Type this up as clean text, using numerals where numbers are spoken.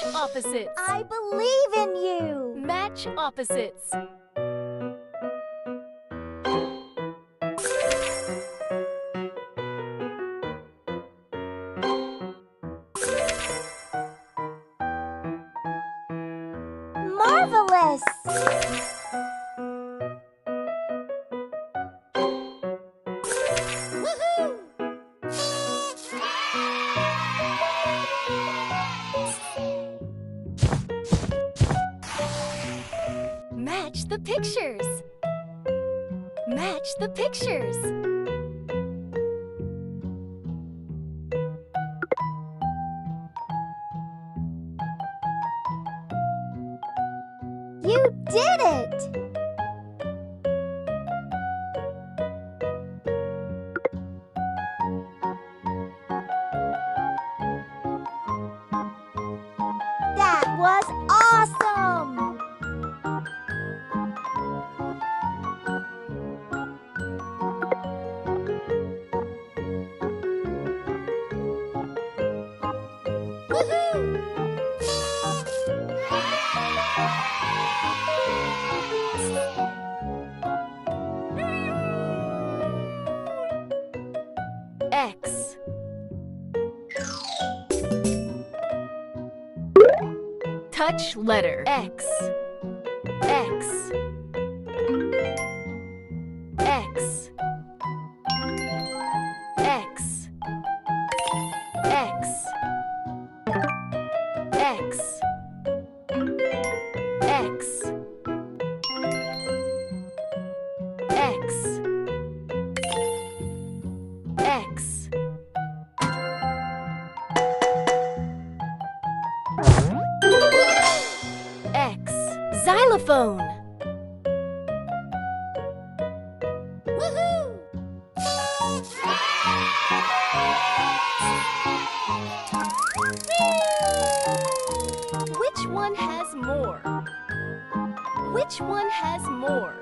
Match opposites. I believe in you. Match opposites. Marvelous! Woohoo! Match the pictures. Match the pictures. You did it! That was awesome! Woohoo! X. Touch letter X. X. X. X. X. X. X. X. X. X. Xylophone. Woohoo! Which one has more? Which one has more?